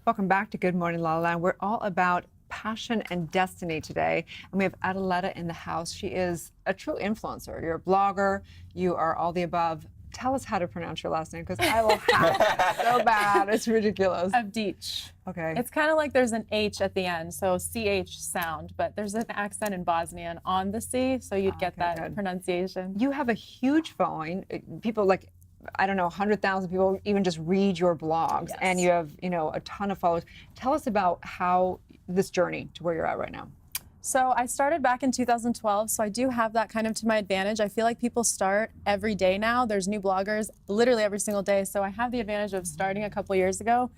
Welcome back to Good Morning LaLa. We're all about passion and destiny today. And we have Adaleta in the house. She is a true influencer. You're a blogger. You are all the above. Tell us how to pronounce your last name, because I will have it so bad. It's ridiculous. Avdic. Okay. It's kind of like there's an H at the end, so CH sound, but there's an accent in Bosnian on the C, so you'd get that good pronunciation. You have a huge following. People like, I don't know, 100,000 people even just read your blogs, Yes. and you have, a ton of followers. Tell us about how this journey to where you're at right now. So I started back in 2012, so I do have that kind of to my advantage. I feel like people start every day now. There's new bloggers literally every single day, so I have the advantage of starting a couple years ago.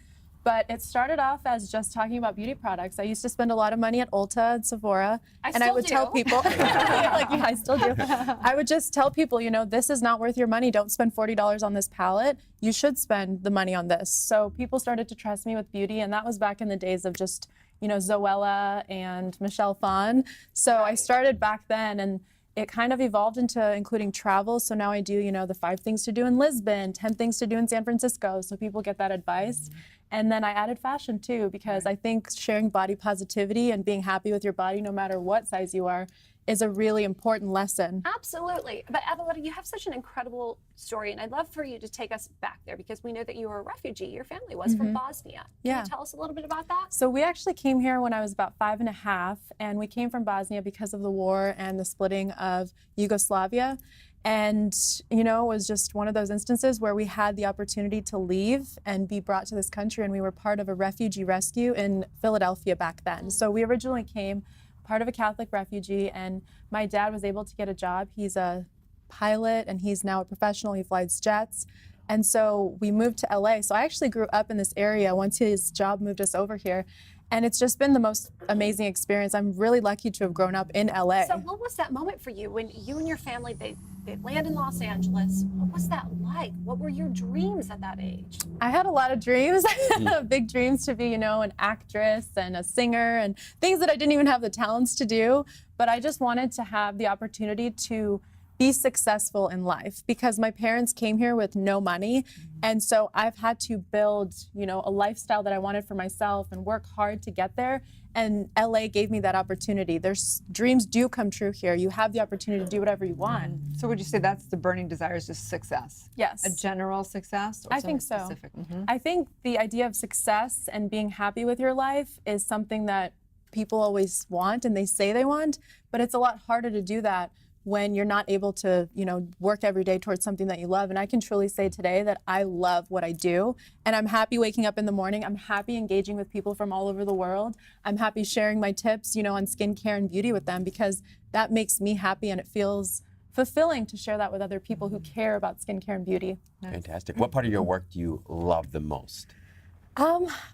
But it started off as just talking about beauty products. I used to spend a lot of money at Ulta and Sephora, and I would tell people, I still do. I would just tell people, this is not worth your money. Don't spend $40 on this palette. You should spend the money on this. So people started to trust me with beauty, and that was back in the days of just, Zoella and Michelle Phan. So I started back then, and it kind of evolved into including travel. So now I do, the 5 things to do in Lisbon, 10 things to do in San Francisco, so people get that advice. And then I added fashion too, because I think sharing body positivity and being happy with your body, no matter what size you are, is a really important lesson. Absolutely. But Adaleta, you have such an incredible story, and I'd love for you to take us back there, because we know that you were a refugee. Your family was from Bosnia. Can you tell us a little bit about that? So we actually came here when I was about 5.5, and we came from Bosnia because of the war and the splitting of Yugoslavia. And, it was just one of those instances where we had the opportunity to leave and be brought to this country, and we were part of a refugee rescue in Philadelphia back then. So we originally came part of a Catholic refugee, and my dad was able to get a job. He's a pilot, and he's now a professional. He flies jets. And so we moved to LA. So I actually grew up in this area once his job moved us over here. And it's just been the most amazing experience. I'm really lucky to have grown up in LA. So what was that moment for you when you and your family, they land in Los Angeles? What was that like? What were your dreams at that age? I had a lot of dreams, big dreams to be, an actress and a singer and things that I didn't even have the talents to do. But I just wanted to have the opportunity to be successful in life, because my parents came here with no money. And so I've had to build, a lifestyle that I wanted for myself and work hard to get there. And LA gave me that opportunity. Dreams do come true here. You have the opportunity to do whatever you want. So would you say that's the burning desire, is just success? Yes. A general success? Or I think so. Specific? I think the idea of success and being happy with your life is something that people always want and they say they want, but it's a lot harder to do that when you're not able to, work every day towards something that you love. And I can truly say today that I love what I do, and I'm happy waking up in the morning. I'm happy engaging with people from all over the world. I'm happy sharing my tips, on skincare and beauty with them, because that makes me happy, and it feels fulfilling to share that with other people who care about skincare and beauty. Fantastic. What part of your work do you love the most?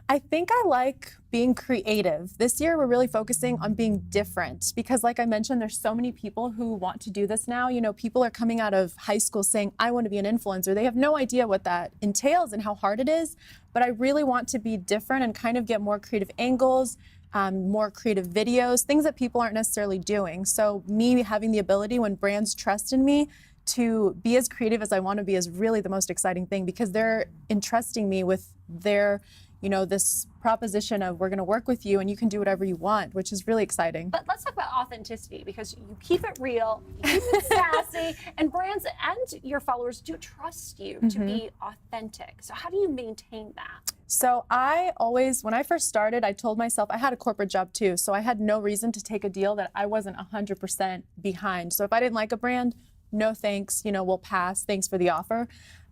I think I like being creative. This year, we're really focusing on being different, because like I mentioned, there's so many people who want to do this now. People are coming out of high school saying, I want to be an influencer. They have no idea what that entails and how hard it is. But I really want to be different and kind of get more creative angles, more creative videos, things that people aren't necessarily doing. So me having the ability, when brands trust in me, to be as creative as I want to be is really the most exciting thing, because they're entrusting me with their, this proposition of, we're going to work with you and you can do whatever you want, which is really exciting. But let's talk about authenticity, because you keep it real, you keep it sassy, and brands and your followers do trust you to be authentic. So how do you maintain that? So when I first started, I told myself, I had a corporate job too, so I had no reason to take a deal that I wasn't 100% behind. So if I didn't like a brand, no thanks, we'll pass, thanks for the offer.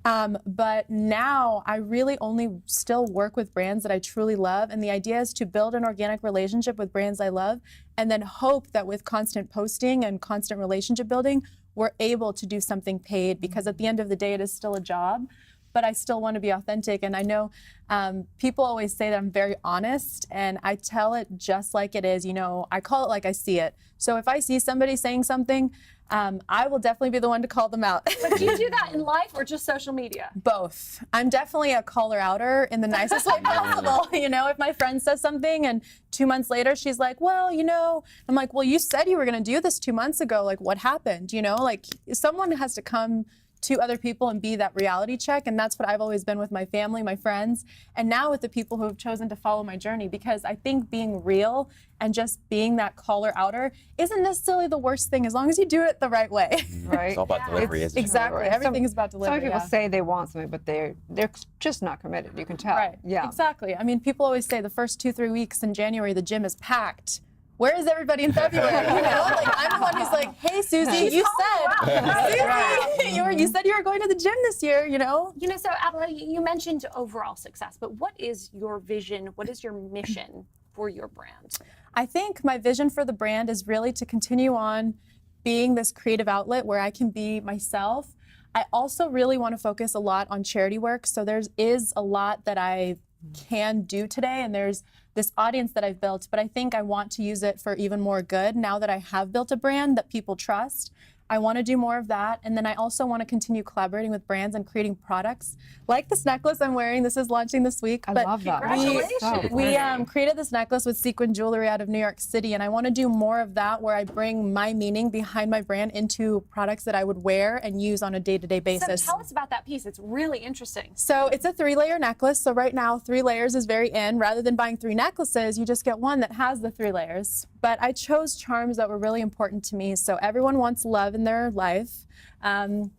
But now I really only still work with brands that I truly love. And the idea is to build an organic relationship with brands I love, and then hope that with constant posting and constant relationship building, we're able to do something paid, because at the end of the day, it is still a job. But I still want to be authentic. And I know people always say that I'm very honest, and I tell it just like it is. I call it like I see it. So if I see somebody saying something, I will definitely be the one to call them out. But do you do that in life or just social media? Both. I'm definitely a caller-outer in the nicest way possible. If my friend says something and 2 months later she's like, well, I'm like, well, you said you were going to do this 2 months ago. Like, what happened? Someone has to come to other people and be that reality check. And that's what I've always been with my family, my friends, and now with the people who have chosen to follow my journey, because I think being real and just being that caller outer isn't necessarily the worst thing as long as you do it the right way. Right. It's all about delivery, isn't it? Exactly. Right. Everything is about delivery. Some people yeah. say they want something, but they're just not committed. You can tell. Right. Yeah. Exactly. I mean, people always say the first 2-3 weeks in January, the gym is packed. Where is everybody in February? You know, like I'm the one who's like, hey, Susie, you said you said you were going to the gym this year. You know. You know, so Adaleta, you mentioned overall success, but what is your vision? What is your mission for your brand? I think my vision for the brand is really to continue on being this creative outlet where I can be myself. I also really want to focus a lot on charity work. So there is a lot that I can do today, and there's this audience that I've built, but I think I want to use it for even more good now that I have built a brand that people trust. I want to do more of that, and then I also want to continue collaborating with brands and creating products like this necklace I'm wearing. This is launching this week. I love that. Congratulations. We created this necklace with sequin jewelry out of New York City, and I want to do more of that where I bring my meaning behind my brand into products that I would wear and use on a day-to-day basis. So tell us about that piece. It's really interesting. So it's a 3-layer necklace. So right now, 3 layers is very in. Rather than buying 3 necklaces, you just get one that has the 3 layers. But I chose charms that were really important to me. So everyone wants love in their life.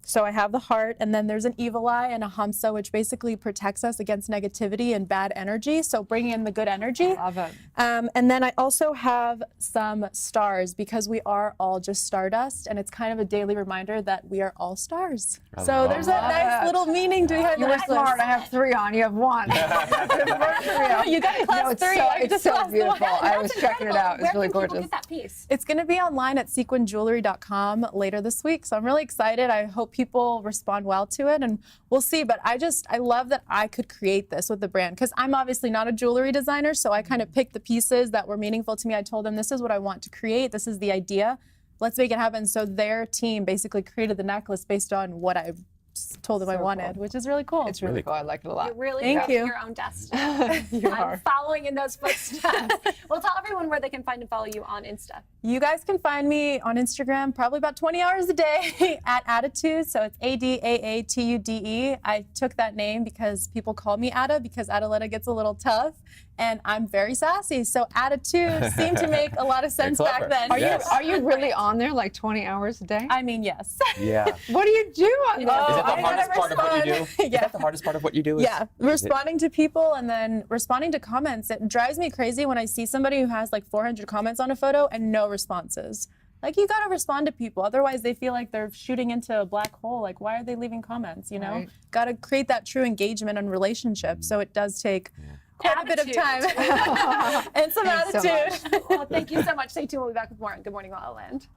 So I have the heart, and then there's an evil eye and a hamsa, which basically protects us against negativity and bad energy. So bringing in the good energy. Love it. And then I also have some stars, because we are all just stardust, and it's kind of a daily reminder that we are all stars. So there's a nice little meaning to behind You the were necklace. smart. I have 3 on. You have 1. You got class 3. I It's just so lost the beautiful. one. I was checking it out. It's Where really can people gorgeous. get that piece? It's going to be online at sequinjewelry.com later this week. So I'm really excited. I hope people respond well to it, and we'll see. But I love that I could create this with the brand, because I'm obviously not a jewelry designer. So I kind of picked the pieces that were meaningful to me. I told them, this is what I want to create. This is the idea. Let's make it happen. So their team basically created the necklace based on what I told them I wanted, which is really cool. It's really cool. I like it a lot. You're really Thank creating you. your own destiny. You I'm are. following in those footsteps. Well, tell everyone where they can find and follow you on Insta. You guys can find me on Instagram probably about 20 hours a day at Attitude. So it's ADAATUDE. I took that name because people call me Ada, because Adaleta gets a little tough, and I'm very sassy. So Attitude seemed to make a lot of sense back clever. then. Yes. Are you really on there like 20 hours a day? I mean, yes. Yeah. What do you do on there? Is that the I hardest gotta part of what you do? respond. Is Yeah. that the hardest part of what you do? Yeah, responding to people and then responding to comments. It drives me crazy when I see somebody who has like 400 comments on a photo and no responses. Like, you gotta respond to people, otherwise they feel like they're shooting into a black hole. Like, why are they leaving comments, you know? Right. Gotta create that true engagement and relationship, so it does take quite a bit of Attitude. time and some Thanks so attitude. Well, thank you so much. Stay tuned. We'll be back with more on Good Morning La La Land.